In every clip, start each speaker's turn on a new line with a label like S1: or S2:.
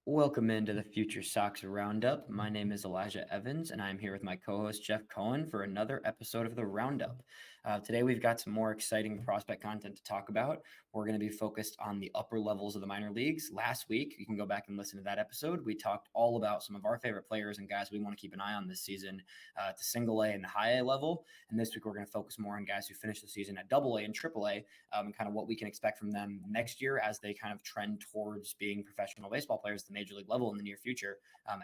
S1: Welcome into the FutureSox RoundUp. My name is Elijah Evans, and I'm here with my co-host Jeff Cohen for another episode of the Roundup. Today, we've got some more exciting prospect content to talk about. We're going to be focused on the upper levels of the minor leagues. Last week, you can go back and listen to that episode. We talked all about some of our favorite players and guys we want to keep an eye on this season at the single A and the high A level. And this week, we're going to focus more on guys who finish the season at double A and triple A, and kind of what we can expect from them next year as they kind of trend towards being professional baseball players at the major league level in the near future.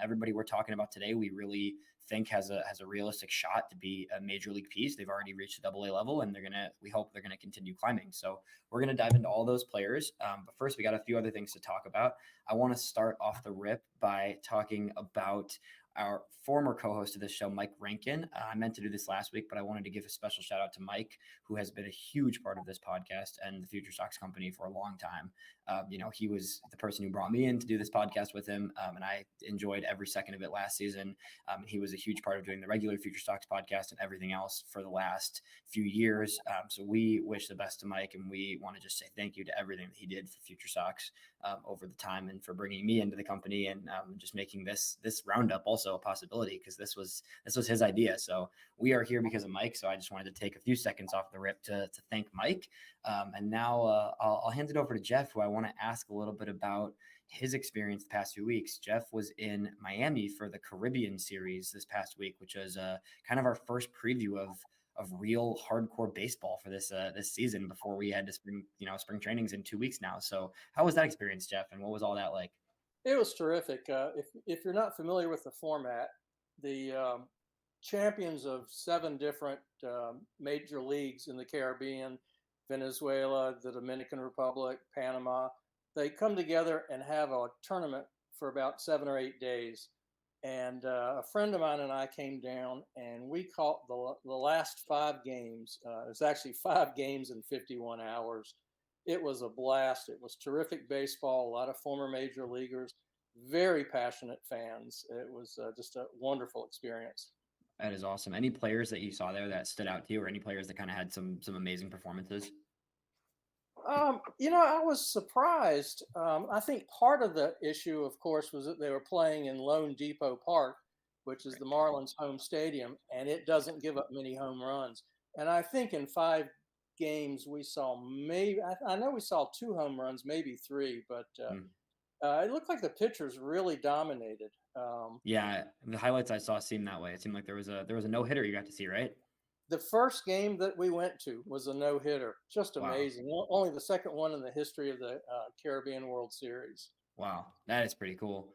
S1: Everybody we're talking about today, we really think has a realistic shot to be a major league piece. They've already reached the double A level, and we hope they're gonna continue climbing. So we're gonna dive into all those players. But first, we got a few other things to talk about. I want to start off the rip by talking about our former co-host of this show, Mike Rankin. I meant to do this last week, but I wanted to give a special shout out to Mike, who has been a huge part of this podcast and the FutureSox company for a long time. He was the person who brought me in to do this podcast with him, and I enjoyed every second of it last season. He was a huge part of doing the regular FutureSox podcast and everything else for the last few years. So we wish the best to Mike, and we want to just say thank you to everything that he did for FutureSox over the time, and for bringing me into the company, and just making this roundup also a possibility, because this was his idea. So we are here because of Mike. So I just wanted to take a few seconds off the rip to thank Mike. And now I'll hand it over to Jeff, who I want to ask a little bit about his experience the past few weeks. Jeff was in Miami for the Caribbean series this past week, which was kind of our first preview of real hardcore baseball for this season before we had to spring trainings in 2 weeks now. So how was that experience, Jeff? And what was all that like?
S2: It was terrific. If you're not familiar with the format, the champions of 7 different major leagues in the Caribbean, Venezuela, the Dominican Republic, Panama, they come together and have a tournament for about 7 or 8 days. And a friend of mine and I came down, and we caught the last 5 games. It was actually 5 games in 51 hours. It was a blast. It was terrific baseball, a lot of former major leaguers, very passionate fans. It was just a wonderful experience.
S1: That is awesome. Any players that you saw there that stood out to you, or any players that kind of had some amazing performances?
S2: I was surprised. I think part of the issue, of course, was that they were playing in Lone Depot Park, which is the Marlins' home stadium, and it doesn't give up many home runs. And I think in 5 games we saw I know we saw 2 home runs, maybe 3, but it looked like the pitchers really dominated.
S1: Yeah, the highlights I saw seemed that way. It seemed like there was a no-hitter you got to see, right?
S2: The first game that we went to was a no-hitter. Just amazing.
S1: Wow.
S2: Only the second one in the history of the Caribbean World Series.
S1: Wow, that is pretty cool.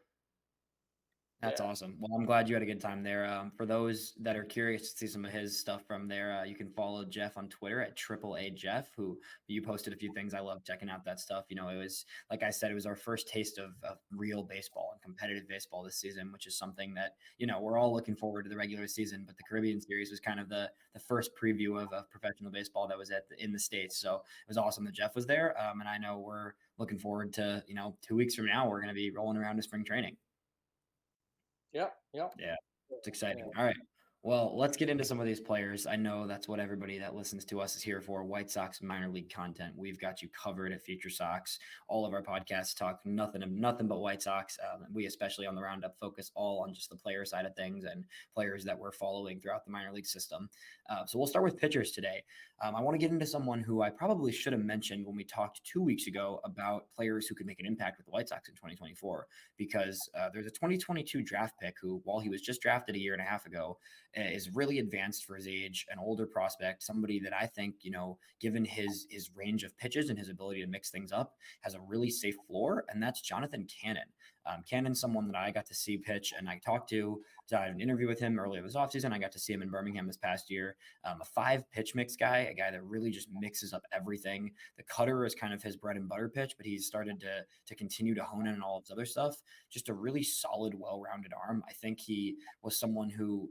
S1: That's
S2: Yeah.
S1: awesome. Well, I'm glad you had a good time there. For those that are curious to see some of his stuff from there, you can follow Jeff on Twitter at AAA Jeff, who you posted a few things. I love checking out that stuff. It was, like I said, it was our first taste of real baseball and competitive baseball this season, which is something that, we're all looking forward to the regular season, but the Caribbean series was kind of the first preview of professional baseball that was in the States. So it was awesome that Jeff was there. And I know we're looking forward to, 2 weeks from now, we're going to be rolling around to spring training.
S2: Yep.
S1: Yeah, it's exciting. All right. Well, let's get into some of these players. I know that's what everybody that listens to us is here for. White Sox minor league content. We've got you covered at FutureSox. All of our podcasts talk nothing but White Sox. We, especially on the Roundup, focus all on just the player side of things and players that we're following throughout the minor league system. So we'll start with pitchers today. I want to get into someone who I probably should have mentioned when we talked 2 weeks ago about players who could make an impact with the White Sox in 2024, because there's a 2022 draft pick who, while he was just drafted a year and a half ago, is really advanced for his age, an older prospect, somebody that I think, given his range of pitches and his ability to mix things up, has a really safe floor, and that's Jonathan Cannon. Cannon's someone that I got to see pitch, and I had an interview with him earlier this offseason. I got to see him in Birmingham this past year. A 5-pitch mix guy, a guy that really just mixes up everything. The cutter is kind of his bread and butter pitch, but he's started to continue to hone in on all of his other stuff. Just a really solid, well-rounded arm. I think he was someone who,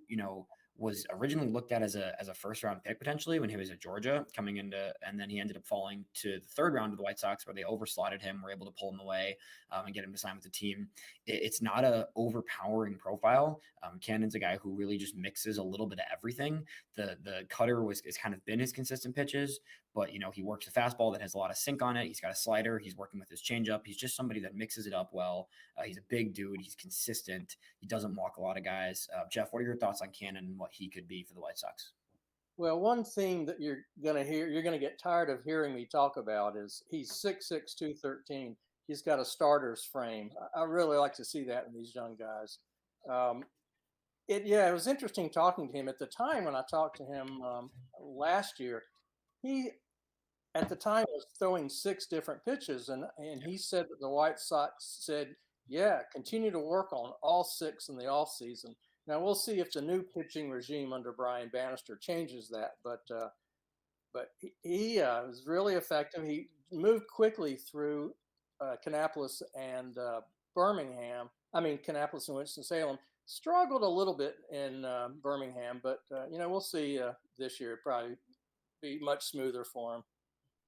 S1: was originally looked at as a first round pick potentially when he was at Georgia coming into, and then he ended up falling to the third round of the White Sox where they overslotted him, were able to pull him away and get him to sign with the team. It's not a overpowering profile. Cannon's a guy who really just mixes a little bit of everything. The cutter has kind of been his consistent pitches, but he works a fastball that has a lot of sink on it. He's got a slider. He's working with his changeup. He's just somebody that mixes it up well. He's a big dude. He's consistent. He doesn't walk a lot of guys. Jeff, what are your thoughts on Cannon and what he could be for the White Sox?
S2: Well, one theme that you're going to hear, you're going to get tired of hearing me talk about is he's 6'6", 213. He's got a starter's frame. I really like to see that in these young guys. Um, it was interesting talking to him at the time when I talked to him last year. He at the time was throwing 6 different pitches, and he said that the White Sox said, "Yeah, continue to work on all 6 in the off season." Now we'll see if the new pitching regime under Brian Bannister changes that, but he was really effective. He moved quickly through Kannapolis and Birmingham. I mean, Kannapolis and Winston-Salem. Struggled a little bit in Birmingham, but we'll see this year. Probably be much smoother for him.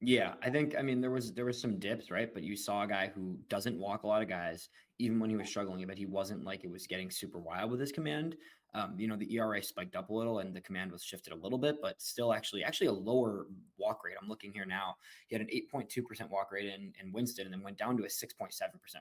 S1: Yeah, I mean there was some dips, right? But you saw a guy who doesn't walk a lot of guys, even when he was struggling, but he wasn't like it was getting super wild with his command. The ERA spiked up a little and the command was shifted a little bit, but still actually a lower walk rate. I'm looking here now. He had an 8.2% walk rate in Winston and then went down to a 6.7%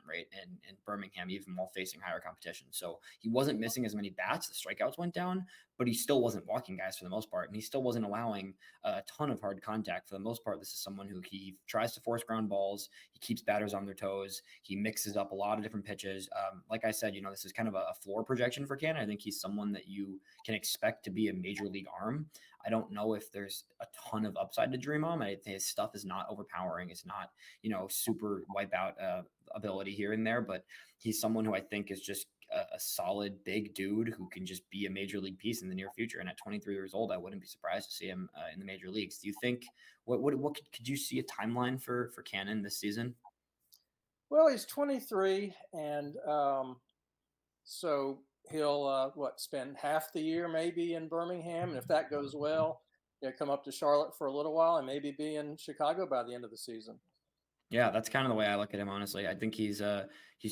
S1: rate in Birmingham, even while facing higher competition. So he wasn't missing as many bats. The strikeouts went down, but he still wasn't walking guys for the most part. And he still wasn't allowing a ton of hard contact for the most part. This is someone who he tries to force ground balls. He keeps batters on their toes. He mixes up a lot of different pitches. Like I said, this is kind of a floor projection for Cannon. I think he's someone that you can expect to be a major league arm. I don't know if there's a ton of upside to dream on. I think his stuff is not overpowering. It's not, super wipeout ability here and there, but he's someone who I think is just a solid big dude who can just be a major league piece in the near future. And at 23 years old, I wouldn't be surprised to see him in the major leagues. Do you think what could you see a timeline for Cannon this season?
S2: Well, he's 23, and so he'll spend half the year maybe in Birmingham, and if that goes well, come up to Charlotte for a little while, and maybe be in Chicago by the end of the season.
S1: Yeah, that's kind of the way I look at him, honestly. I think he's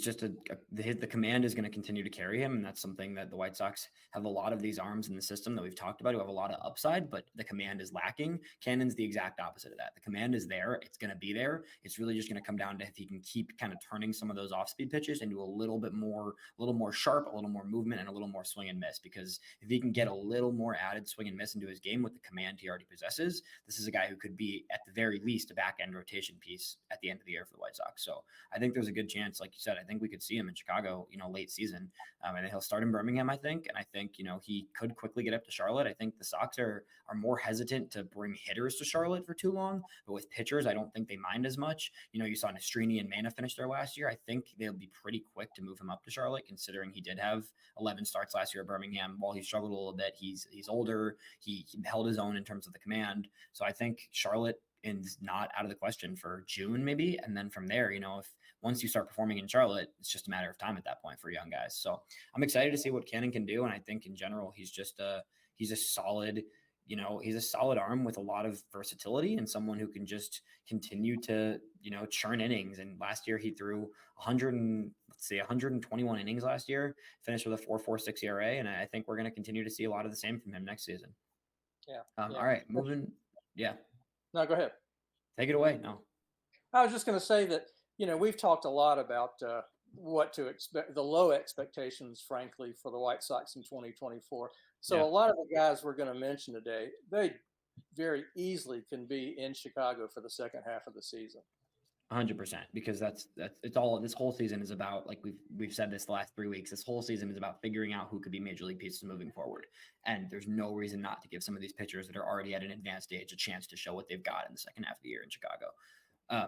S1: just the command is going to continue to carry him, and that's something that the White Sox have a lot of these arms in the system that we've talked about who have a lot of upside, but the command is lacking. Cannon's the exact opposite of that. The command is there; it's going to be there. It's really just going to come down to if he can keep kind of turning some of those off-speed pitches into a little more sharp, a little more movement, and a little more swing and miss. Because if he can get a little more added swing and miss into his game with the command he already possesses, this is a guy who could be at the very least a back-end rotation piece at the end of the year for the White Sox. So I think there's a good chance, like you said, I think we could see him in Chicago, late season. And he'll start in Birmingham, I think. And I think, he could quickly get up to Charlotte. I think the Sox are more hesitant to bring hitters to Charlotte for too long. But with pitchers, I don't think they mind as much. You saw Nastrini and Mena finish there last year. I think they'll be pretty quick to move him up to Charlotte, considering he did have 11 starts last year at Birmingham. While he struggled a little bit, he's older. He held his own in terms of the command. So I think Charlotte is not out of the question for June, maybe. And then from there, if once you start performing in Charlotte, it's just a matter of time at that point for young guys. So I'm excited to see what Cannon can do. And I think in general, he's a solid, he's a solid arm with a lot of versatility and someone who can just continue to, churn innings. And last year he threw 121 innings last year, finished with a 4.46 ERA. And I think we're going to continue to see a lot of the same from him next season.
S2: Yeah.
S1: All right, moving. Yeah.
S2: No, go ahead.
S1: Take it away. No.
S2: I was just going to say that, we've talked a lot about what to expect, the low expectations, frankly, for the White Sox in 2024. So a lot of the guys we're going to mention today, they very easily can be in Chicago for the second half of the season.
S1: 100%, because that's it's all this whole season is about, like we've said this the last 3 weeks. This whole season is about figuring out who could be major league pieces moving forward. And there's no reason not to give some of these pitchers that are already at an advanced age a chance to show what they've got in the second half of the year in Chicago.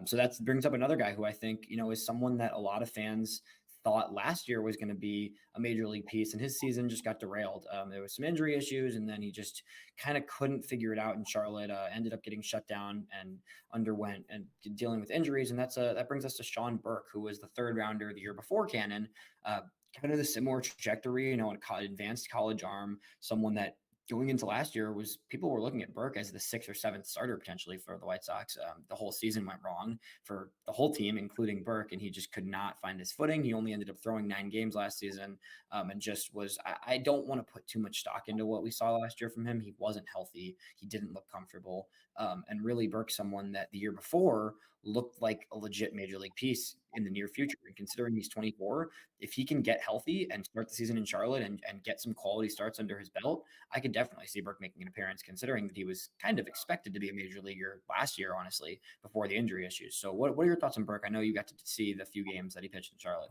S1: So that brings up another guy who I think, is someone that a lot of fans thought last year was going to be a major league piece, and his season just got derailed. There was some injury issues, and then he just kind of couldn't figure it out in Charlotte. Ended up getting shut down and underwent and dealing with injuries, and that brings us to Sean Burke, who was the third rounder the year before Cannon. Kind of the similar trajectory, an advanced college arm, someone that going into last year was people were looking at Burke as the sixth or seventh starter potentially for the White Sox. The whole season went wrong for the whole team, including Burke, and he just could not find his footing. He only ended up throwing 9 games last season, and just was. I don't want to put too much stock into what we saw last year from him. He wasn't healthy. He didn't look comfortable, and really Burke's someone that the year before looked like a legit major league piece in the near future. And considering he's 24, if he can get healthy and start the season in Charlotte and get some quality starts under his belt, I could definitely see Burke making an appearance, considering that he was kind of expected to be a major leaguer last year, honestly, before the injury issues. So what are your thoughts on Burke? I know you got to see the few games that he pitched in Charlotte.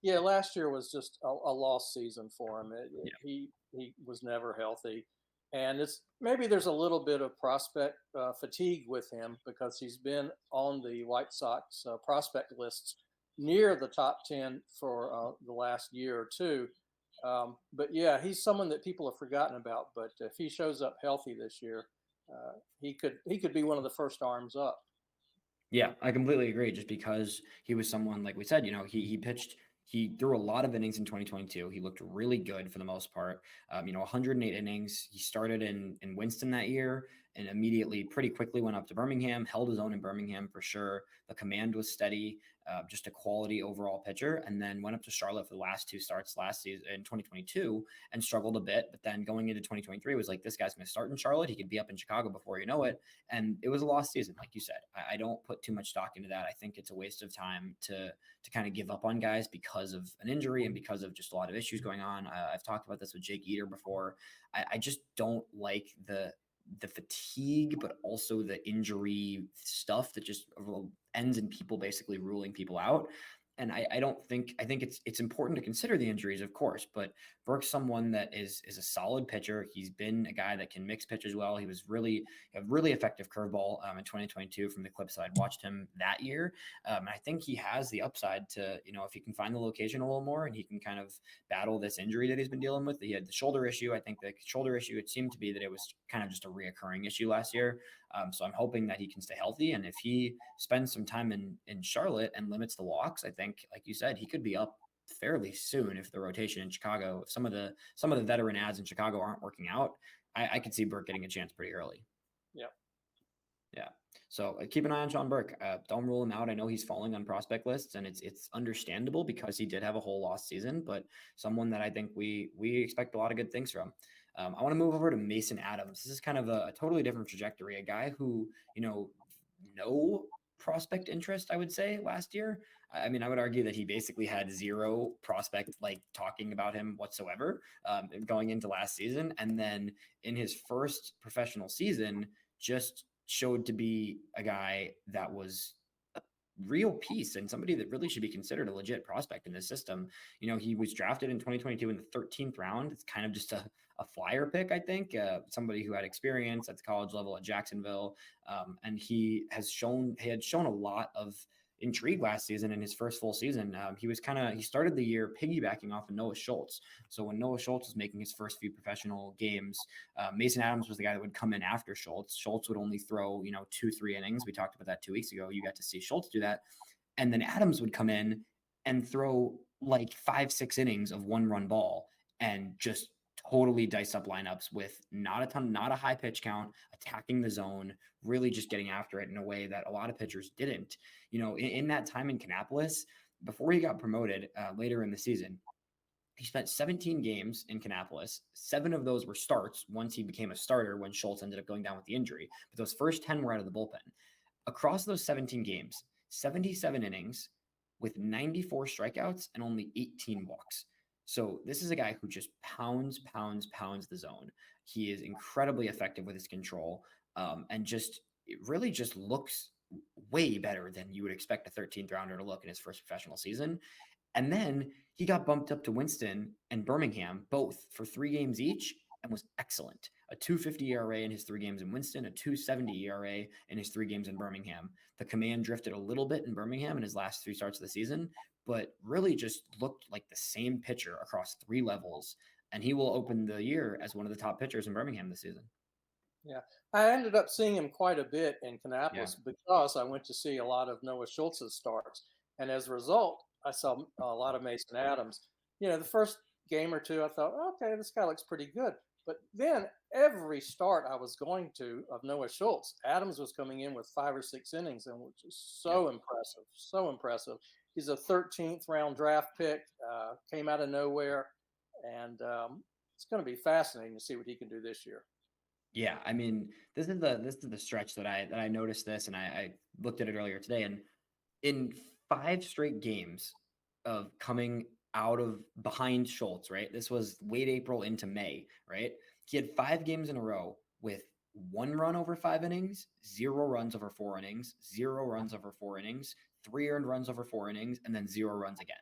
S2: Yeah, last year was just a lost season for him.
S1: Yeah.
S2: He was never healthy, and it's maybe there's a little bit of prospect fatigue with him because he's been on the White Sox prospect lists near the top 10 for the last year or two. But yeah, he's someone that people have forgotten about. But if he shows up healthy this year, he could be one of the first arms up.
S1: Yeah, I completely agree. Just because he was someone, like we said, he pitched, he threw a lot of innings in 2022. He looked really good for the most part. 108 innings. He started in Winston that year and immediately, pretty quickly, went up to Birmingham, held his own in Birmingham for sure. The command was steady, just a quality overall pitcher, and then went up to Charlotte for the last 2 starts last season in 2022 and struggled a bit. But then going into 2023 was like, this guy's going to start in Charlotte. He could be up in Chicago before you know it. And it was a lost season, like you said. I don't put too much stock into that. I think it's a waste of time to kind of give up on guys because of an injury and because of just a lot of issues going on. I've talked about this with Jake Eater before. I just don't like the fatigue, but also the injury stuff that just ends in people basically ruling people out. And I think it's important to consider the injuries, of course, but Burke's someone that is a solid pitcher. He's been a guy that can mix pitches well. He was really a really effective curveball in 2022 from the clips that I'd watched him that year. And I think he has the upside to, if he can find the location a little more and he can kind of battle this injury that he's been dealing with. He had the shoulder issue. I think the shoulder issue, it seemed to be that it was kind of just a reoccurring issue last year. So I'm hoping that he can stay healthy. And if he spends some time in Charlotte and limits the walks, I think, like you said, he could be up fairly soon if the rotation in Chicago, if some of the veteran ads in Chicago aren't working out. I could see Burke getting a chance pretty early.
S2: Yeah.
S1: Yeah. So keep an eye on Sean Burke. Don't rule him out. I know he's falling on prospect lists, and it's understandable because he did have a whole lost season, but someone that I think we expect a lot of good things from. I want to move over to Mason Adams. This is kind of a totally different trajectory. A guy who, no prospect interest, I would say, last year. I mean, I would argue that he basically had zero prospect talking about him whatsoever going into last season. And then in his first professional season, just showed to be a guy that was a real piece and somebody that really should be considered a legit prospect in this system. He was drafted in 2022 in the 13th round. It's kind of just a flyer pick, I think, somebody who had experience at the college level at Jacksonville. And he had shown a lot of intrigue last season in his first full season. He started the year piggybacking off of Noah Schultz. So when Noah Schultz was making his first few professional games, Mason Adams was the guy that would come in after Schultz. Schultz would only throw, 2-3 innings. We talked about that 2 weeks ago. You got to see Schultz do that. And then Adams would come in and throw 5-6 innings of 1-run ball and just totally dice up lineups with not a high pitch count, attacking the zone, really just getting after it in a way that a lot of pitchers didn't. In that time in Kannapolis, before he got promoted later in the season, he spent 17 games in Kannapolis. 7 of those were starts once he became a starter when Schultz ended up going down with the injury. But those first 10 were out of the bullpen. Across those 17 games, 77 innings with 94 strikeouts and only 18 walks. So this is a guy who just pounds the zone. He is incredibly effective with his control, and it really just looks way better than you would expect a 13th rounder to look in his first professional season. And then he got bumped up to Winston and Birmingham, both for 3 games each, and was excellent. A 2.50 ERA in his 3 games in Winston, a 2.70 ERA in his 3 games in Birmingham. The command drifted a little bit in Birmingham in his last 3 starts of the season, but really just looked like the same pitcher across 3 levels. And he will open the year as one of the top pitchers in Birmingham this season.
S2: Yeah, I ended up seeing him quite a bit in Kannapolis because I went to see a lot of Noah Schultz's starts. And as a result, I saw a lot of Mason Adams. The first game or two, I thought, okay, this guy looks pretty good. But then every start I was going to of Noah Schultz, Adams was coming in with 5 or 6 innings, and which is
S1: Yep.
S2: so impressive, so impressive. He's a 13th round draft pick, came out of nowhere, and it's going to be fascinating to see what he can do this year.
S1: Yeah, I mean, this is the stretch that I noticed this, and I looked at it earlier today, and in 5 straight games of coming out of behind Schultz, right? This was late April into May, right? He had 5 games in a row with 1 run over 5 innings, 0 runs over 4 innings, 0 runs over 4 innings, 3 earned runs over 4 innings, and then 0 runs again.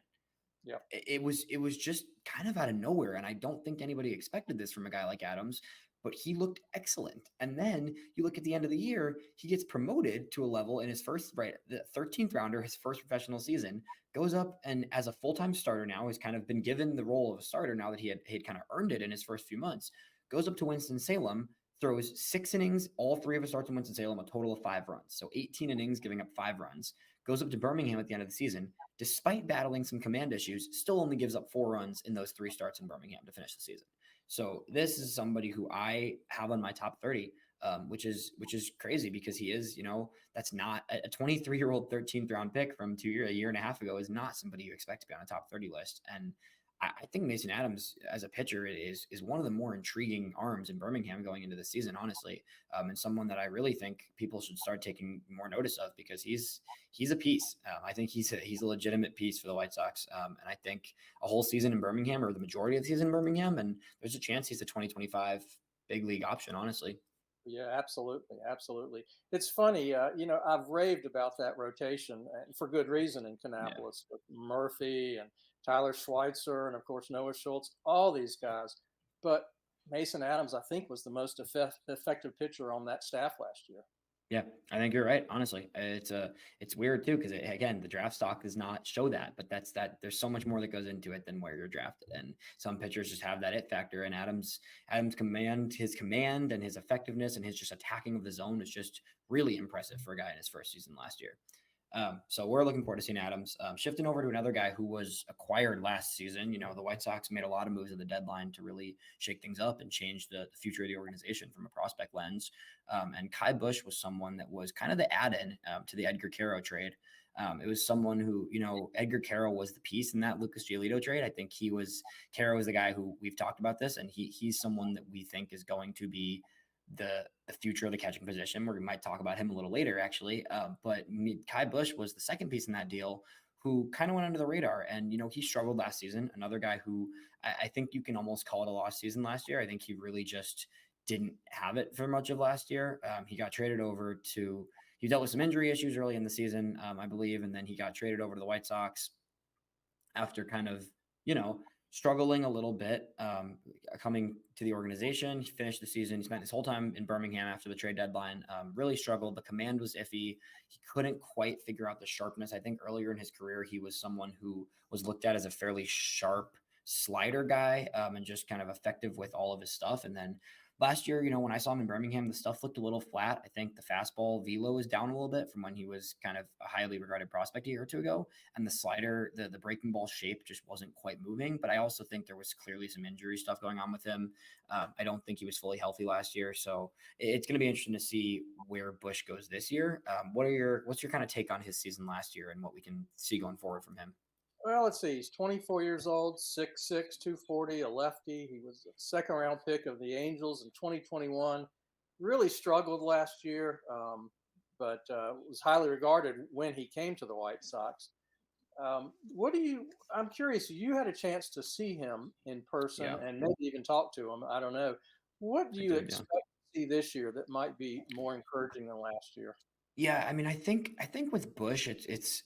S2: Yeah.
S1: It was just kind of out of nowhere, and I don't think anybody expected this from a guy like Adams, but he looked excellent. And then you look at the end of the year, he gets promoted to a level in his first, right, the 13th rounder, his first professional season, goes up and as a full-time starter now, has kind of been given the role of a starter now that he had kind of earned it in his first few months. Goes up to Winston-Salem, throws 6 innings, all 3 of his starts in Winston-Salem, a total of 5 runs. So 18 innings, giving up 5 runs. Goes up to Birmingham at the end of the season, despite battling some command issues, still only gives up 4 runs in those 3 starts in Birmingham to finish the season. So this is somebody who I have on my top 30, which is crazy because he is, that's not a 23-year-old 13th round pick from a year and a half ago is not somebody you expect to be on a top 30 list. And I think Mason Adams as a pitcher is one of the more intriguing arms in Birmingham going into the season, honestly, and someone that I really think people should start taking more notice of because he's a piece. I think he's a legitimate piece for the White Sox, and I think a whole season in Birmingham or the majority of the season in Birmingham, and there's a chance he's a 2025 big league option, honestly.
S2: Yeah, absolutely, absolutely. It's funny, I've raved about that rotation, and for good reason in
S1: Yeah.
S2: Kannapolis with Murphy and Tyler Schweitzer, and of course Noah Schultz, all these guys. But Mason Adams, I think, was the most effective pitcher on that staff last year.
S1: Yeah, I think you're right. Honestly, it's weird too because again, the draft stock does not show that, but that's that. There's so much more that goes into it than where you're drafted, and some pitchers just have that it factor. And Adams' command, and his effectiveness, and his just attacking of the zone is just really impressive for a guy in his first season last year. So we're looking forward to seeing Adams. Shifting over to another guy who was acquired last season. The White Sox made a lot of moves at the deadline to really shake things up and change the future of the organization from a prospect lens. And Kai Busch was someone that was kind of the add-in to the Edgar Caro trade. It was someone who, Edgar Caro was the piece in that Lucas Giolito trade. I think Caro was the guy who we've talked about this, and he's someone that we think is going to be the future of the catching position. We might talk about him a little later, actually. But Kai Busch was the second piece in that deal who kind of went under the radar. And, he struggled last season. Another guy who I think you can almost call it a lost season last year. I think he really just didn't have it for much of last year. He got traded over he dealt with some injury issues early in the season, I believe. And then he got traded over to the White Sox after kind of, struggling a little bit coming to the organization. He finished the season. He spent his whole time in Birmingham after the trade deadline. Really struggled. The command was iffy. He couldn't quite figure out the sharpness. I think earlier in his career, he was someone who was looked at as a fairly sharp slider guy and just kind of effective with all of his stuff. And then last year, when I saw him in Birmingham, the stuff looked a little flat. I think the fastball velo was down a little bit from when he was kind of a highly regarded prospect a year or two ago. And the slider, the breaking ball shape just wasn't quite moving. But I also think there was clearly some injury stuff going on with him. I don't think he was fully healthy last year. So it's going to be interesting to see where Busch goes this year. What's your kind of take on his season last year and what we can see going forward from him?
S2: Well, let's see. He's 24 years old, 6'6", 240, a lefty. He was a second round pick of the Angels in 2021. Really struggled last year, but was highly regarded when he came to the White Sox. I'm curious, you had a chance to see him in person
S1: Yeah,
S2: and maybe even talk to him. I don't know. What do
S1: I
S2: you
S1: did. Yeah.
S2: expect to see this year that might be more encouraging than last year?
S1: Yeah, I mean, I think with Busch, it's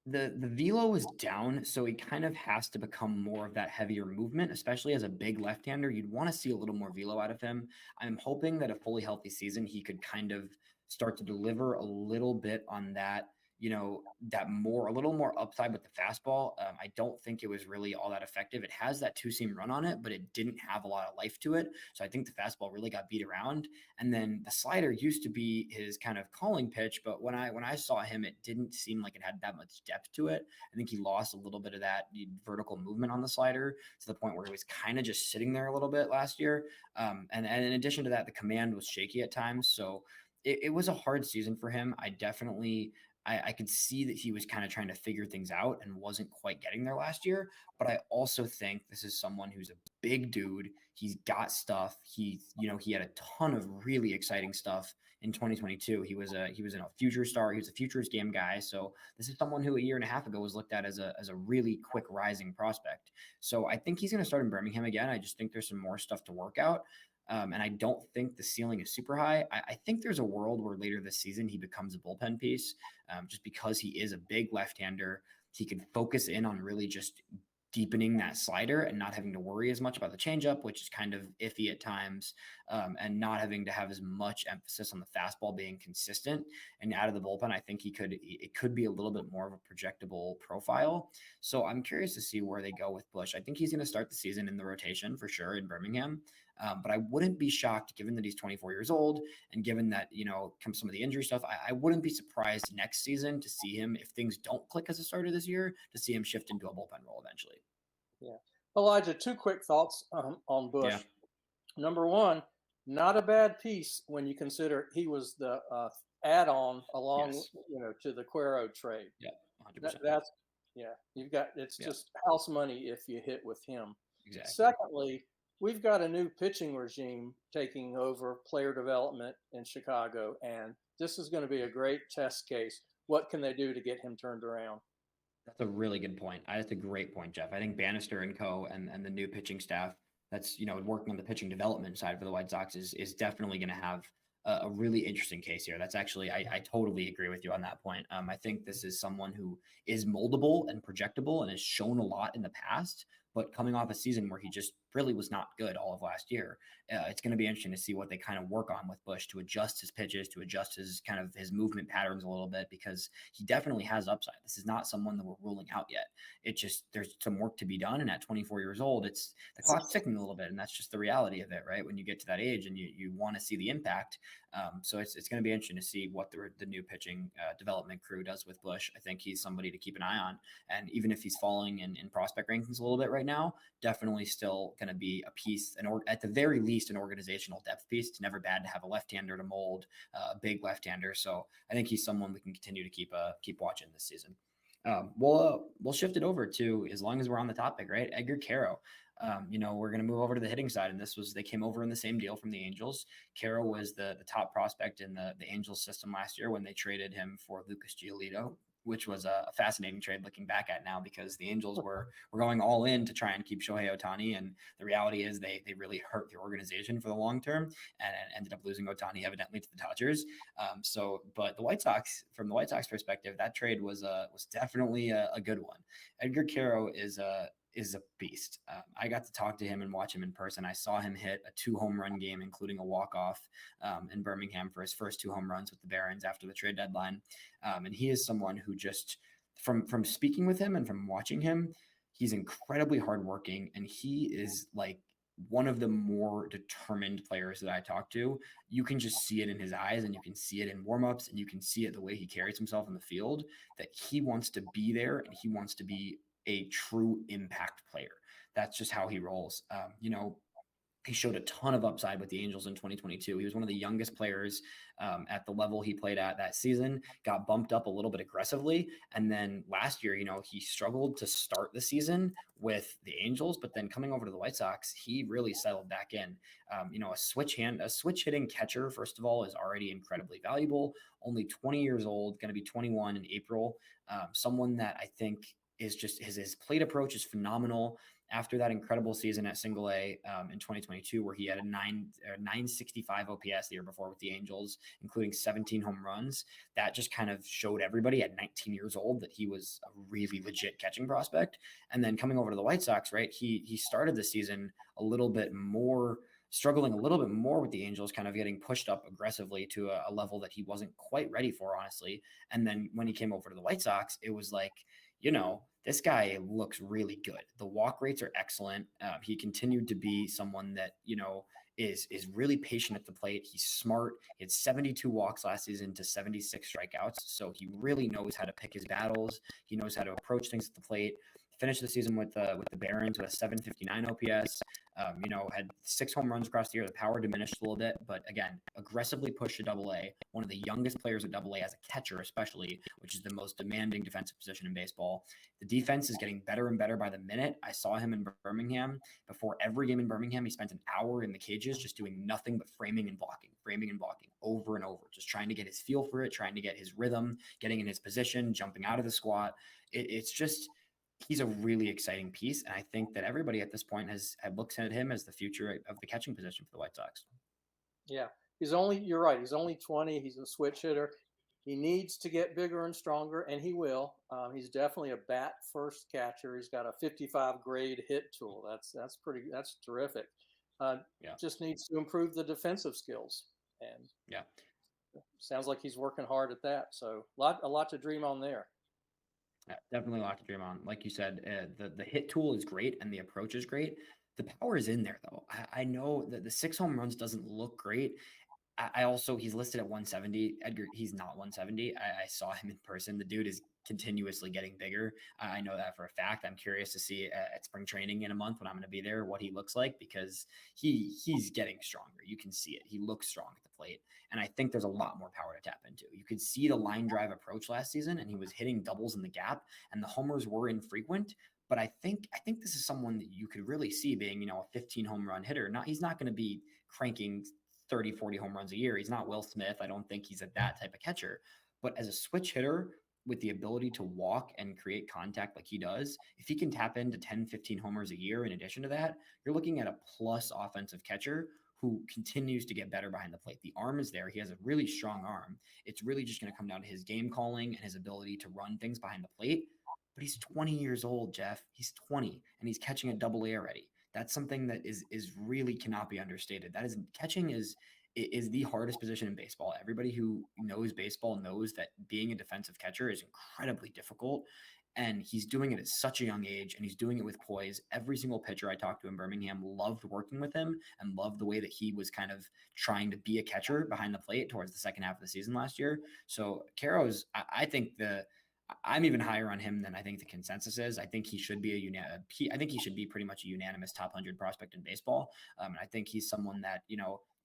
S1: the velo is down, so he kind of has to become more of that heavier movement, especially as a big left-hander. You'd want to see a little more velo out of him. I'm hoping that a fully healthy season, he could kind of start to deliver a little bit on that that a little more upside with the fastball. I don't think it was really all that effective. It has that two-seam run on it, but it didn't have a lot of life to it. So I think the fastball really got beat around. And then the slider used to be his kind of calling pitch, but when I saw him, it didn't seem like it had that much depth to it. I think he lost a little bit of that vertical movement on the slider to the point where he was kind of just sitting there a little bit last year. And in addition to that, the command was shaky at times. So it was a hard season for him. I could see that he was kind of trying to figure things out and wasn't quite getting there last year. But I also think this is someone who's a big dude. He's got stuff. He had a ton of really exciting stuff in 2022. He was in a future star. He was a futures game guy. So this is someone who a year and a half ago was looked at as a really quick rising prospect. So I think he's going to start in Birmingham again. I just think there's some more stuff to work out. And I don't think the ceiling is super high. I think there's a world where later this season he becomes a bullpen piece, just because he is a big left-hander. He could focus in on really just deepening that slider and not having to worry as much about the changeup, which is kind of iffy at times, and not having to have as much emphasis on the fastball being consistent. And out of the bullpen, I think it could be a little bit more of a projectable profile. So I'm curious to see where they go with Bush. I think he's going to start the season in the rotation for sure in Birmingham. But I wouldn't be shocked, given that he's 24 years old and given that, comes some of the injury stuff. I wouldn't be surprised next season to see him, if things don't click as a starter this year, to see him shift into a bullpen role eventually.
S2: Yeah. Elijah, two quick thoughts on Bush.
S1: Yeah.
S2: Number one, not a bad piece when you consider he was the add-on along,
S1: Yes.
S2: to the Cuero trade.
S1: Yeah, 100%.
S2: That's it's just house money if you hit with him.
S1: Exactly.
S2: Secondly, we've got a new pitching regime taking over player development in Chicago, and this is going to be a great test case. What can they do to get him turned around?
S1: That's a really good point. That's a great point, Jeff. I think Bannister and co. and the new pitching staff that's working on the pitching development side for the White Sox is definitely going to have a really interesting case here. That's actually I totally agree with you on that point. I think this is someone who is moldable and projectable and has shown a lot in the past, but coming off a season where he just really was not good all of last year, it's going to be interesting to see what they kind of work on with Bush to adjust his pitches, to adjust his movement patterns a little bit, because he definitely has upside. This is not someone that we're ruling out yet. It just, there's some work to be done. And at 24 years old, the clock's ticking a little bit. And that's just the reality of it, right? When you get to that age and you want to see the impact. So it's going to be interesting to see what the new pitching development crew does with Bush. I think he's somebody to keep an eye on. And even if he's falling in prospect rankings a little bit right now, definitely still going to be a piece, at the very least, an organizational depth piece. It's never bad to have a left-hander to mold, a big left-hander. So I think he's someone we can continue to keep watching this season. We'll shift it over to, as long as we're on the topic, right? Edgar Caro. We're going to move over to the hitting side, and they came over in the same deal from the Angels. Caro was the top prospect in the Angels system last year when they traded him for Lucas Giolito, which was a fascinating trade looking back at now, because the Angels were going all in to try and keep Shohei Ohtani. And the reality is they really hurt the organization for the long term and ended up losing Ohtani evidently to the Dodgers. But the White Sox, from the White Sox perspective, that trade was definitely a good one. Edgar Caro is a beast. I got to talk to him and watch him in person. I saw him hit a 2 home run game, including a walk-off in Birmingham for his first 2 home runs with the Barons after the trade deadline. And he is someone who just, from speaking with him and from watching him, he's incredibly hardworking, and he is like one of the more determined players that I talk to. You can just see it in his eyes, and you can see it in warmups, and you can see it the way he carries himself in the field, that he wants to be there and he wants to be a true impact player. That's just how he rolls. He showed a ton of upside with the Angels in 2022. He was one of the youngest players at the level he played at that season, got bumped up a little bit aggressively. And then last year, he struggled to start the season with the Angels, but then coming over to the White Sox, he really settled back in. A switch hitting catcher, first of all, is already incredibly valuable. Only 20 years old, going to be 21 in April. Someone that I think is just his plate approach is phenomenal. After that incredible season at Single A in 2022, where he had a 965 OPS the year before with the Angels, including 17 home runs, that just kind of showed everybody at 19 years old that he was a really legit catching prospect. And then coming over to the White Sox, right, he started the season a little bit more struggling a little bit more with the Angels, kind of getting pushed up aggressively to a level that he wasn't quite ready for, honestly. And then when he came over to the White Sox, it was like, this guy looks really good. The walk rates are excellent. He continued to be someone that, is really patient at the plate. He's smart. He had 72 walks last season to 76 strikeouts. So he really knows how to pick his battles. He knows how to approach things at the plate. Finished the season with the Barons with a 759 OPS. Had 6 home runs across the year. The power diminished a little bit, but again, aggressively pushed to Double-A. One of the youngest players at Double-A as a catcher, especially, which is the most demanding defensive position in baseball. The defense is getting better and better by the minute. I saw him in Birmingham. Before every game in Birmingham, he spent an hour in the cages just doing nothing but framing and blocking over and over, just trying to get his feel for it, trying to get his rhythm, getting in his position, jumping out of the squat. It's just he's a really exciting piece. And I think that everybody at this point has looks at him as the future of the catching position for the White Sox.
S2: Yeah. You're right. He's only 20. He's a switch hitter. He needs to get bigger and stronger, and he will. He's definitely a bat first catcher. He's got a 55 grade hit tool. That's terrific. Just needs to improve the defensive skills. And sounds like he's working hard at that. So a lot to dream on there.
S1: Yeah, definitely a lot to dream on. Like you said, the hit tool is great and the approach is great. The power is in there, though. I know that the 6 home runs doesn't look great. I also, he's listed at 170. Edgar, he's not 170. I saw him in person. The dude is continuously getting bigger. I know that for a fact. I'm curious to see at spring training in a month when I'm going to be there what he looks like, because he's getting stronger. You can see it. He looks strong at the plate. And I think there's a lot more power to tap into. You could see the line drive approach last season, and he was hitting doubles in the gap, and the homers were infrequent. But I think this is someone that you could really see being, a 15 home run hitter. He's not going to be cranking 30, 40 home runs a year. He's not Will Smith. I don't think he's that type of catcher. But as a switch hitter with the ability to walk and create contact like he does, if he can tap into 10, 15 homers a year in addition to that, you're looking at a plus offensive catcher who continues to get better behind the plate. The arm is there. He has a really strong arm. It's really just going to come down to his game calling and his ability to run things behind the plate. But he's 20 years old, Jeff. He's 20, and he's catching at Double-A already. That's something that is really cannot be understated. Catching is the hardest position in baseball. Everybody who knows baseball knows that being a defensive catcher is incredibly difficult. And he's doing it at such a young age, and he's doing it with poise. Every single pitcher I talked to in Birmingham loved working with him and loved the way that he was kind of trying to be a catcher behind the plate towards the second half of the season last year. So Caro's, I think I'm even higher on him than I think the consensus is. I think he should be I think he should be pretty much a unanimous top 100 prospect in baseball. And I think he's someone that,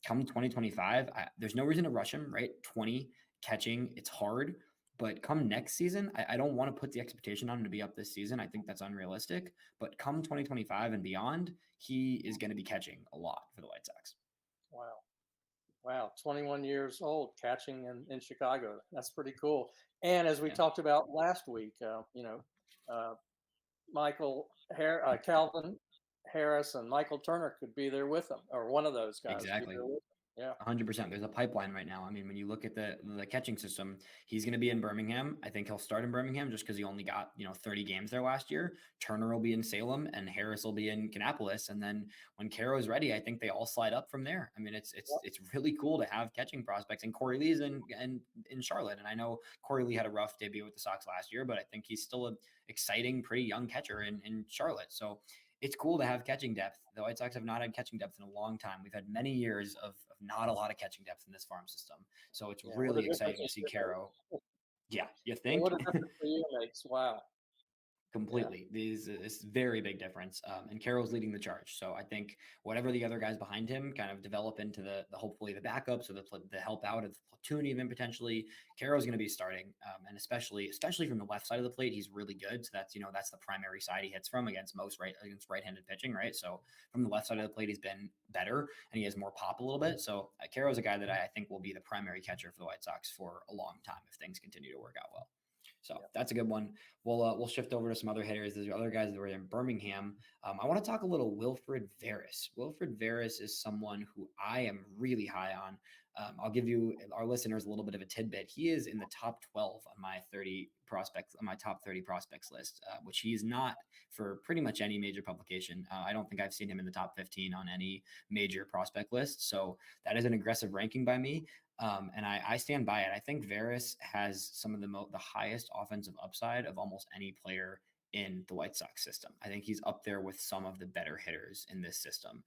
S1: come 2025, there's no reason to rush him, right? 20 catching, it's hard. But come next season, I don't want to put the expectation on him to be up this season. I think that's unrealistic. But come 2025 and beyond, he is going to be catching a lot for the White Sox.
S2: Wow. 21 years old, catching in Chicago. That's pretty cool. And as we talked about last week, Calvin Harris and Michael Turner could be there with him, or one of those guys.
S1: Exactly.
S2: Yeah.
S1: 100%. There's a pipeline right now. I mean, when you look at the catching system, he's going to be in Birmingham. I think he'll start in Birmingham just because he only got, 30 games there last year. Turner will be in Salem and Harris will be in Kannapolis. And then when Caro's ready, I think they all slide up from there. I mean, it's really cool to have catching prospects, and Corey Lee's in Charlotte. And I know Corey Lee had a rough debut with the Sox last year, but I think he's still an exciting, pretty young catcher in Charlotte. So it's cool to have catching depth. The White Sox have not had catching depth in a long time. We've had many years of not a lot of catching depth in this farm system. So it's really exciting to see Caro. Yeah, you think?
S2: What a difference for you makes. Wow.
S1: Completely. This very big difference. And Carroll's leading the charge. So I think whatever the other guys behind him kind of develop into the hopefully the backups or the help out of the platoon, even potentially, Carroll's going to be starting. And especially from the left side of the plate, he's really good. So that's the primary side he hits from against right-handed pitching, right? So from the left side of the plate, he's been better and he has more pop a little bit. So Carroll's a guy that I think will be the primary catcher for the White Sox for a long time if things continue to work out well. So that's a good one. We'll shift over to some other hitters. There's other guys that were in Birmingham. I want to talk a little Wilfred Veras. Wilfred Veras is someone who I am really high on. I'll give you our listeners a little bit of a tidbit. He is in the top 12 on my 30 prospects on my top 30 prospects list, which he is not for pretty much any major publication. I don't think I've seen him in the top 15 on any major prospect list. So that is an aggressive ranking by me. And I stand by it. I think Varys has some of the highest offensive upside of almost any player in the White Sox system. I think he's up there with some of the better hitters in this system.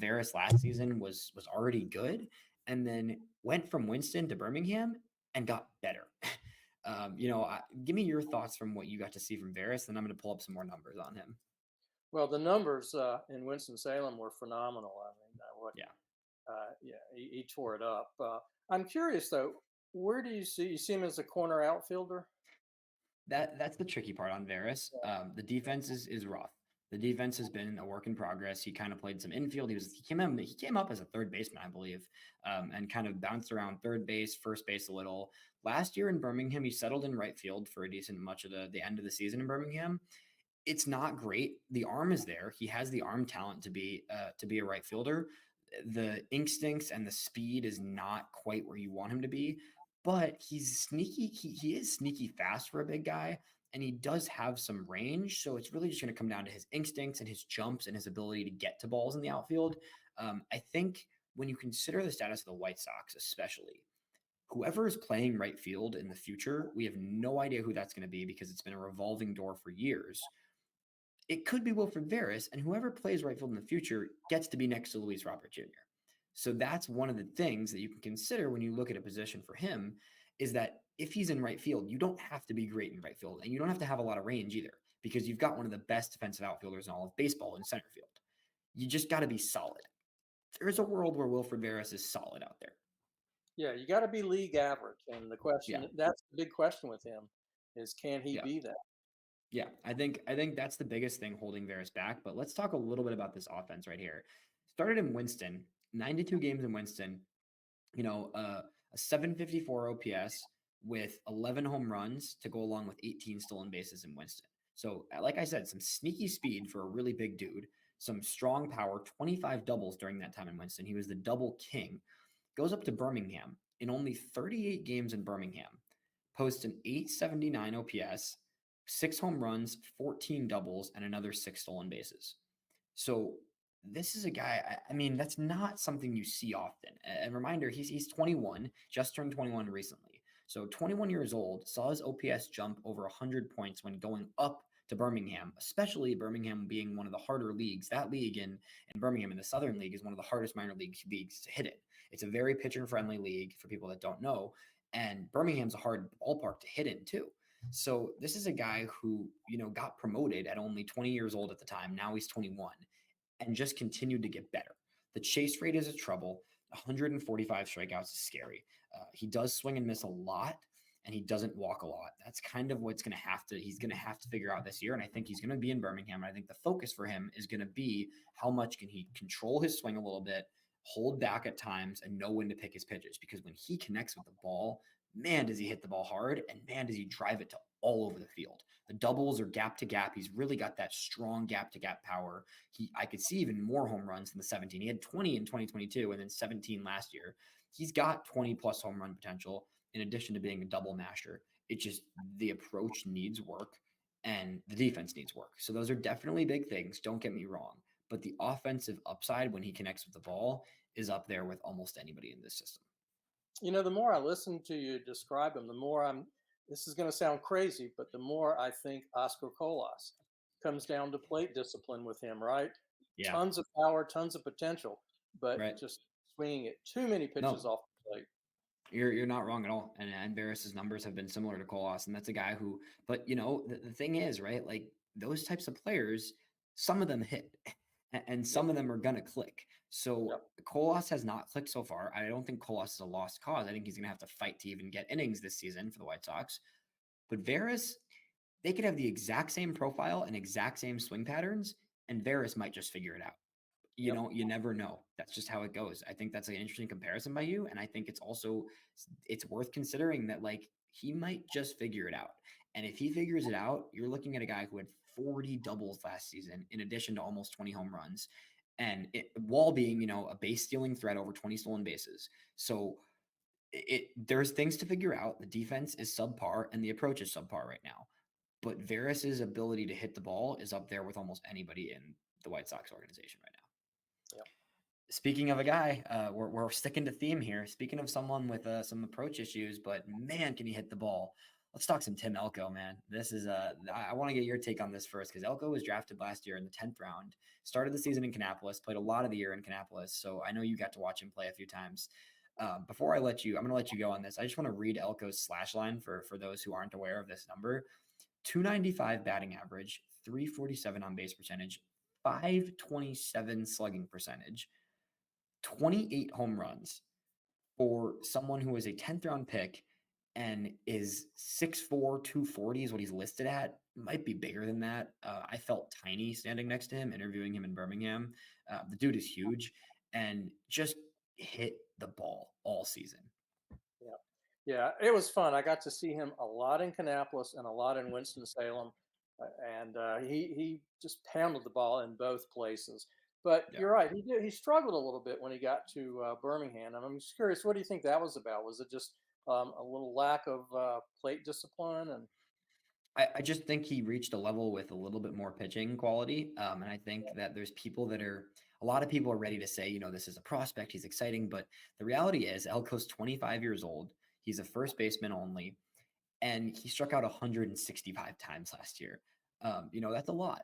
S1: Varys last season was already good, and then went from Winston to Birmingham and got better. Give me your thoughts from what you got to see from Varys, and I'm going to pull up some more numbers on him.
S2: Well, the numbers in Winston Salem were phenomenal. I mean, he tore it up. I'm curious though, where do you see him as a corner outfielder?
S1: That's the tricky part on Varys. The defense is rough. The defense has been a work in progress. He kind of played some infield. He came up as a third baseman, I believe, and kind of bounced around third base, first base a little. Last year in Birmingham, he settled in right field for a decent much of the end of the season in Birmingham. It's not great. The arm is there. He has the arm talent to be a right fielder. The instincts and the speed is not quite where you want him to be, but he's sneaky. He is sneaky fast for a big guy, and he does have some range. So it's really just going to come down to his instincts and his jumps and his ability to get to balls in the outfield. I think when you consider the status of the White Sox, especially, whoever is playing right field in the future, we have no idea who that's going to be because it's been a revolving door for years. It could be Wilfred Varys, and whoever plays right field in the future gets to be next to Luis Robert Jr. So that's one of the things that you can consider when you look at a position for him is that if he's in right field, you don't have to be great in right field, and you don't have to have a lot of range either because you've got one of the best defensive outfielders in all of baseball in center field. You just got to be solid. There's a world where Wilfred Varys is solid out there.
S2: Yeah, you got to be league average, and that's the big question with him is can he be that?
S1: Yeah, I think that's the biggest thing holding Varys back. But let's talk a little bit about this offense right here. Started in Winston, 92 games in Winston. A 754 OPS with 11 home runs to go along with 18 stolen bases in Winston. So, like I said, some sneaky speed for a really big dude, some strong power, 25 doubles during that time in Winston. He was the double king. Goes up to Birmingham in only 38 games in Birmingham, posts an 879 OPS, 6 home runs, 14 doubles, and another 6 stolen bases. So this is a guy, I mean, that's not something you see often. A reminder, he's 21, just turned 21 recently. So 21 years old, saw his OPS jump over 100 points when going up to Birmingham, especially Birmingham being one of the harder leagues. That league in Birmingham in the Southern League is one of the hardest minor league leagues to hit it. It's a very pitcher-friendly league for people that don't know, and Birmingham's a hard ballpark to hit in too. So this is a guy who, got promoted at only 20 years old at the time. Now he's 21 and just continued to get better. The chase rate is a trouble. 145 strikeouts is scary. He does swing and miss a lot, and he doesn't walk a lot. That's kind of what's he's going to have to figure out this year. And I think he's going to be in Birmingham. And I think the focus for him is going to be how much can he control his swing a little bit, hold back at times, and know when to pick his pitches. Because when he connects with the ball, man, does he hit the ball hard, and man, does he drive it to all over the field. The doubles are gap to gap. He's really got that strong gap to gap power. I could see even more home runs than the 17. He had 20 in 2022 and then 17 last year. He's got 20 plus home run potential in addition to being a double masher. It just, the approach needs work and the defense needs work. So those are definitely big things. Don't get me wrong. But the offensive upside when he connects with the ball is up there with almost anybody in this system.
S2: The more I listen to you describe him, the more this is going to sound crazy, but the more I think Oscar Colas comes down to plate discipline with him, right?
S1: Yeah.
S2: Tons of power, tons of potential, but
S1: right.
S2: just swinging it too many pitches off the plate.
S1: You're not wrong at all. And Varys's numbers have been similar to Colas, and that's a guy who, but the thing is, right? Like those types of players, some of them hit and some of them are going to click. So Colas has not clicked so far. I don't think Colas is a lost cause. I think he's going to have to fight to even get innings this season for the White Sox. But Varys, they could have the exact same profile and exact same swing patterns, and Varys might just figure it out. You never know. That's just how it goes. I think that's an interesting comparison by you. And I think it's worth considering that like he might just figure it out. And if he figures it out, you're looking at a guy who had 40 doubles last season, in addition to almost 20 home runs. and Wall being, a base stealing threat over 20 stolen bases. So there's things to figure out. The defense is subpar and the approach is subpar right now. But Varys's ability to hit the ball is up there with almost anybody in the White Sox organization right now.
S2: Yep.
S1: Speaking of a guy, we're sticking to theme here. Speaking of someone with some approach issues, but man, can he hit the ball? Let's talk some Tim Elko, man. This is I want to get your take on this first, because Elko was drafted last year in the 10th round, started the season in Kannapolis, played a lot of the year in Kannapolis, so I know you got to watch him play a few times. Before I'm going to let you go on this. I just want to read Elko's slash line for those who aren't aware of this number. 295 batting average, 347 on base percentage, 527 slugging percentage, 28 home runs for someone who is a 10th round pick and is 6'4", 240 is what he's listed at. Might be bigger than that. I felt tiny standing next to him, interviewing him in Birmingham. The dude is huge and just hit the ball all season.
S2: Yeah. Yeah, it was fun. I got to see him a lot in Kannapolis and a lot in Winston-Salem, and he just pounded the ball in both places. But
S1: Yeah.
S2: you're right, he struggled a little bit when he got to Birmingham. And I'm just curious, what do you think that was about? Was it just a little lack of plate discipline? And
S1: I just think he reached a level with a little bit more pitching quality. And I think that there's a lot of people are ready to say, this is a prospect, he's exciting. But the reality is Elko's 25 years old. He's a first baseman only, and he struck out 165 times last year. That's a lot.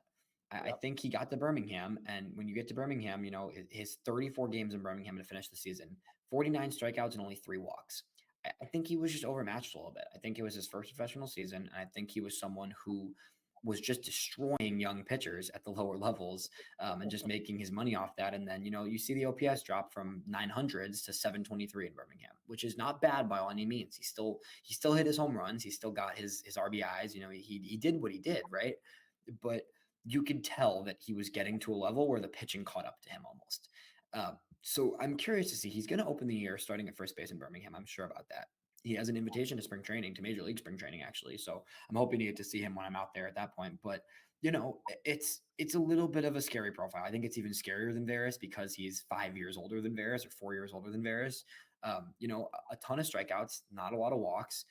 S1: I think he got to Birmingham, and when you get to Birmingham, his 34 games in Birmingham to finish the season, 49 strikeouts and only 3 walks. I think he was just overmatched a little bit. I think it was his first professional season, and I think he was someone who was just destroying young pitchers at the lower levels, and just making his money off that. And then, you see the OPS drop from 900s to 723 in Birmingham, which is not bad by any means. He still hit his home runs. He still got his RBIs. He did what he did, right? But you could tell that he was getting to a level where the pitching caught up to him almost. So I'm curious to see. He's going to open the year starting at first base in Birmingham. I'm sure about that. He has an invitation to spring training, to Major League spring training, actually. So I'm hoping to get to see him when I'm out there at that point. But it's a little bit of a scary profile. I think it's even scarier than Varys because he's 5 years older than Varys or 4 years older than Varys. A ton of strikeouts, not a lot of walks,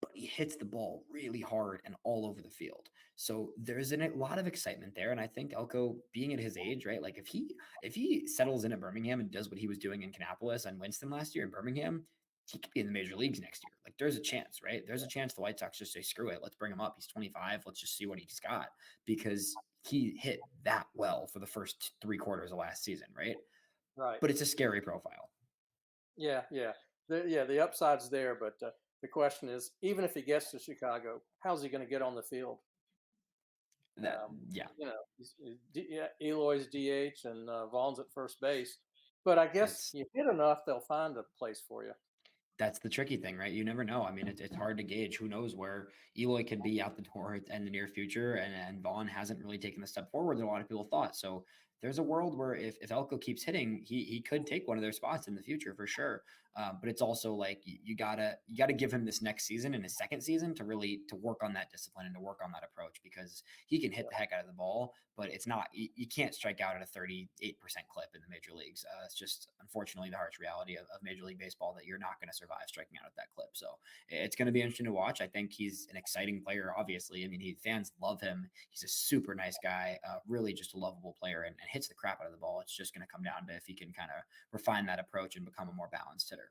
S1: but he hits the ball really hard and all over the field. So there's a lot of excitement there. And I think Elko, being at his age, right? Like if he settles in at Birmingham and does what he was doing in Kannapolis and Winston last year in Birmingham, he could be in the major leagues next year. Like there's a chance, right? There's a chance the White Sox just say, screw it, let's bring him up. He's 25. Let's just see what he's got, because he hit that well for the first 3 quarters of last season, right?
S2: right.
S1: But it's a scary profile.
S2: Yeah, yeah. The upside's there, but the question is, even if he gets to Chicago, how's he going to get on the field?
S1: Yeah.
S2: Eloy's DH and Vaughn's at first base. But I guess
S1: It's
S2: you hit enough, they'll find a place for you.
S1: That's the tricky thing, right? You never know. I mean, it's hard to gauge. Who knows where Eloy could be out the door in the near future, and Vaughn hasn't really taken the step forward that a lot of people thought. So there's a world where if Elko keeps hitting, he could take one of their spots in the future for sure. But it's also like you gotta give him this next season and his second season to really to work on that discipline and to work on that approach, because he can hit the heck out of the ball, but it's not you can't strike out at a 38% clip in the major leagues. It's just unfortunately the harsh reality of Major League Baseball that you're not going to survive striking out at that clip. So it's going to be interesting to watch. I think he's an exciting player. Obviously, I mean, fans love him. He's a super nice guy, really just a lovable player, and hits the crap out of the ball. It's just going to come down to if he can kind of refine that approach and become a more balanced hitter.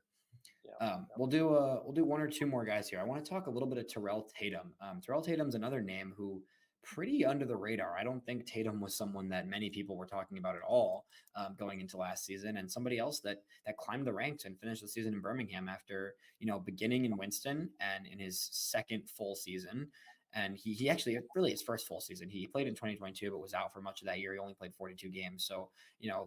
S1: We'll do one or two more guys here. I want to talk a little bit of Terrell Tatum. Terrell Tatum's another name who pretty under the radar. I don't think Tatum was someone that many people were talking about at all going into last season, and somebody else that climbed the ranks and finished the season in Birmingham after beginning in Winston and in his second full season. And he actually, really his first full season, he played in 2022, but was out for much of that year. He only played 42 games. So,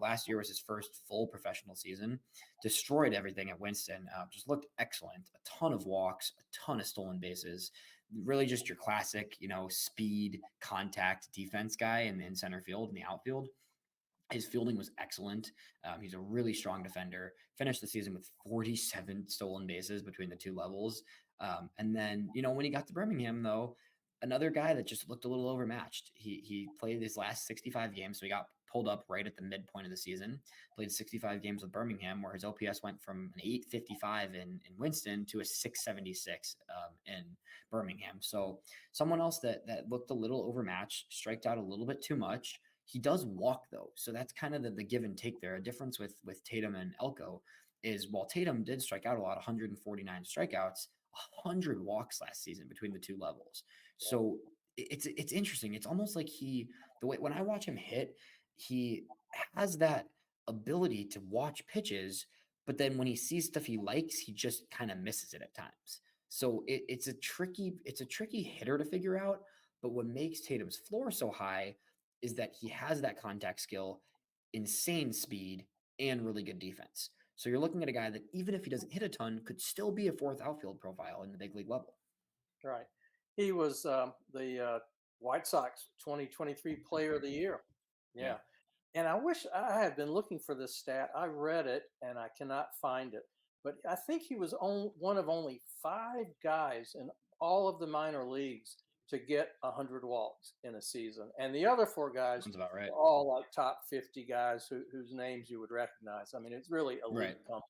S1: last year was his first full professional season. Destroyed everything at Winston. Just looked excellent. A ton of walks, a ton of stolen bases. Really just your classic, speed, contact, defense guy in center field, in the outfield. His fielding was excellent. He's a really strong defender. Finished the season with 47 stolen bases between the two levels. And then, when he got to Birmingham, though, another guy that just looked a little overmatched. He played his last 65 games, so he got pulled up right at the midpoint of the season. Played 65 games with Birmingham, where his OPS went from an 855 in Winston to a 676 in Birmingham. So someone else that looked a little overmatched, striked out a little bit too much. He does walk though, so that's kind of the give and take there. A difference with Tatum and Elko is while Tatum did strike out a lot, 149 strikeouts, 100 walks last season between the two levels. So it's interesting. It's almost like the way when I watch him hit, he has that ability to watch pitches, but then when he sees stuff he likes, he just kind of misses it at times. So it's a tricky hitter to figure out. But what makes Tatum's floor so high is that he has that contact skill, insane speed, and really good defense. So you're looking at a guy that even if he doesn't hit a ton, could still be a fourth outfield profile in the big league level.
S2: Right. He was the White Sox 2023 Player of the Year.
S1: Yeah.
S2: Yeah. And I wish I had been looking for this stat. I read it and I cannot find it. But I think he was one of only 5 guys in all of the minor leagues to get 100 walks in a season. And the other 4 guys
S1: Sounds about right.
S2: were all like top 50 guys whose names you would recognize. I mean, it's really elite
S1: Right.
S2: company.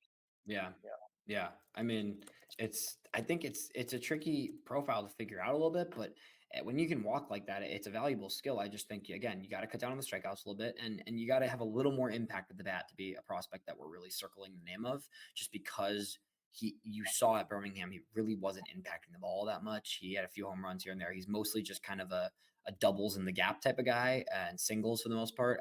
S1: Yeah.
S2: Yeah.
S1: Yeah. I mean, I think it's a tricky profile to figure out a little bit, but when you can walk like that, it's a valuable skill. I just think again, you got to cut down on the strikeouts a little bit and you got to have a little more impact at the bat to be a prospect that we're really circling the name of, just because you saw at Birmingham, he really wasn't impacting the ball that much. He had a few home runs here and there. He's mostly just kind of a doubles in the gap type of guy and singles for the most part.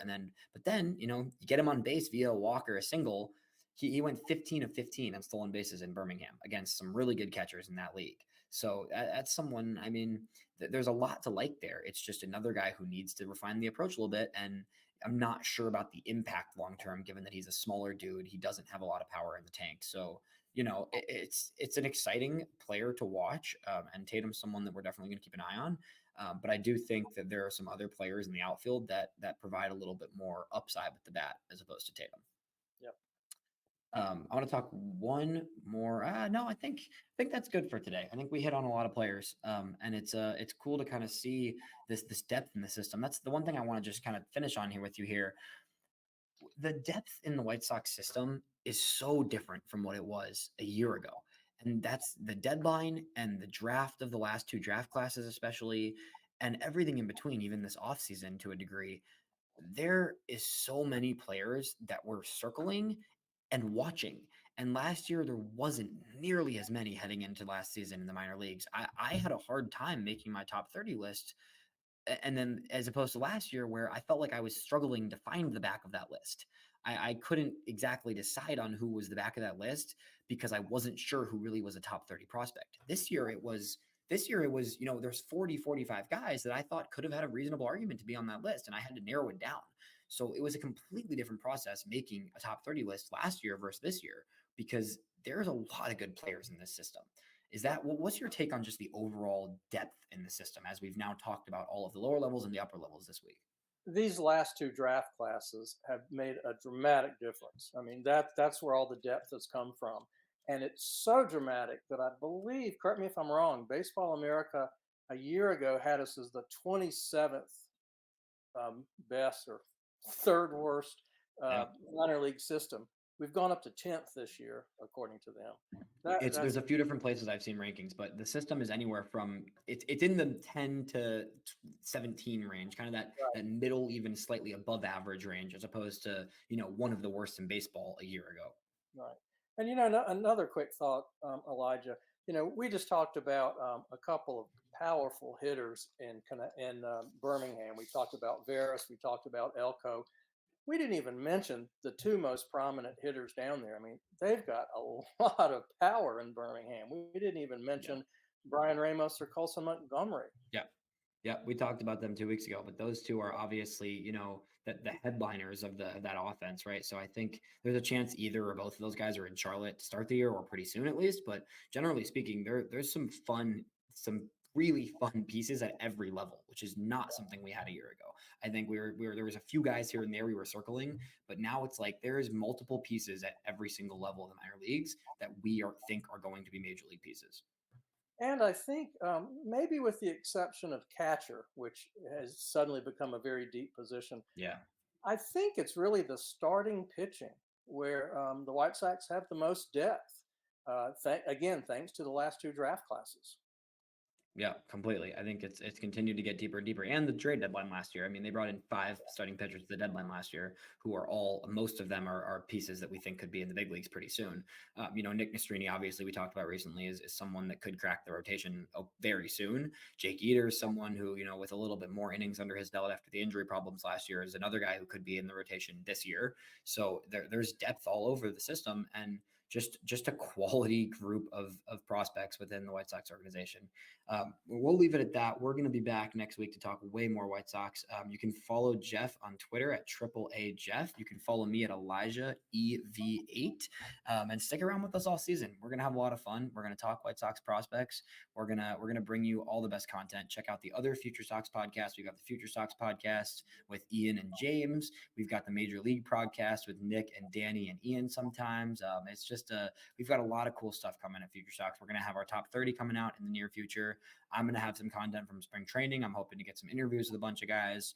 S1: But then, you get him on base via a walk or a single. He went 15 of 15 on stolen bases in Birmingham against some really good catchers in that league. So that's someone, I mean, there's a lot to like there. It's just another guy who needs to refine the approach a little bit. And I'm not sure about the impact long term, given that he's a smaller dude. He doesn't have a lot of power in the tank. So, it's an exciting player to watch. And Tatum's someone that we're definitely going to keep an eye on. But I do think that there are some other players in the outfield that provide a little bit more upside with the bat as opposed to Tatum.
S2: Yep.
S1: I want to talk one more. No, I think that's good for today. I think we hit on a lot of players, and it's cool to kind of see this depth in the system. That's the one thing I want to just kind of finish on here with you here. The depth in the White Sox system is so different from what it was a year ago, and that's the deadline and the draft of the last 2 draft classes, especially, and everything in between, even this offseason to a degree. There is so many players that we're circling and watching. And last year, there wasn't nearly as many heading into last season in the minor leagues. I had a hard time making my top 30 list. And then as opposed to last year, where I felt like I was struggling to find the back of that list. I couldn't exactly decide on who was the back of that list because I wasn't sure who really was a top 30 prospect. This year it was, there's 40, 45 guys that I thought could have had a reasonable argument to be on that list, and I had to narrow it down. So it was a completely different process making a top 30 list last year versus this year because there's a lot of good players in this system. What's your take on just the overall depth in the system as we've now talked about all of the lower levels and the upper levels this week?
S2: These last 2 draft classes have made a dramatic difference. I mean, that's where all the depth has come from. And it's so dramatic that I believe, correct me if I'm wrong, Baseball America a year ago had us as the 27th best or 3rd worst
S1: Yeah.
S2: minor league system. We've gone up to 10th this year, according to them.
S1: There's a few different places I've seen rankings, but the system is anywhere from it's in the 10 to 17 range, kind of that middle, even slightly above average range, as opposed to one of the worst in baseball a year ago.
S2: Right. And another quick thought, Elijah. We just talked about a couple of powerful hitters in Birmingham. We talked about Veras. We talked about Elko. We didn't even mention the 2 most prominent hitters down there. I mean, they've got a lot of power in Birmingham. We didn't even mention Brian Ramos or Colson Montgomery.
S1: Yeah. Yeah, we talked about them 2 weeks ago, but those 2 are obviously, the headliners of that offense, right? So I think there's a chance either or both of those guys are in Charlotte to start the year or pretty soon at least. But generally speaking, there's some really fun pieces at every level, which is not something we had a year ago. I think there was a few guys here and there we were circling, but now it's like there is multiple pieces at every single level of the minor leagues that we think are going to be major league pieces.
S2: And I think maybe with the exception of catcher, which has suddenly become a very deep position.
S1: Yeah.
S2: I think it's really the starting pitching where the White Sox have the most depth. Again, thanks to the last two draft classes.
S1: Yeah, completely. I think it's continued to get deeper and deeper. And the trade deadline last year. I mean, they brought in 5 starting pitchers to the deadline last year, who are all most of them are pieces that we think could be in the big leagues pretty soon. Nick Nastrini, obviously, we talked about recently, is someone that could crack the rotation very soon. Jake Eater is someone who, with a little bit more innings under his belt after the injury problems last year, is another guy who could be in the rotation this year. So there's depth all over the system, and just a quality group of prospects within the White Sox organization. We'll leave it at that. We're going to be back next week to talk way more White Sox. You can follow Jeff on Twitter at AAA Jeff. You can follow me at Elijah EV8, and stick around with us all season. We're going to have a lot of fun. We're going to talk White Sox prospects. We're gonna bring you all the best content. Check out the other Future Sox podcasts. We've got the Future Sox podcast with Ian and James. We've got the Major League podcast with Nick and Danny and Ian sometimes. It's just we've got a lot of cool stuff coming at Future Sox. We're going to have our top 30 coming out in the near future. I'm going to have some content from spring training. I'm hoping to get some interviews with a bunch of guys.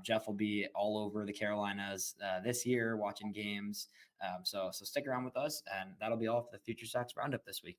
S1: Jeff will be all over the Carolinas this year watching games. So stick around with us, and that'll be all for the Future Sox Roundup this week.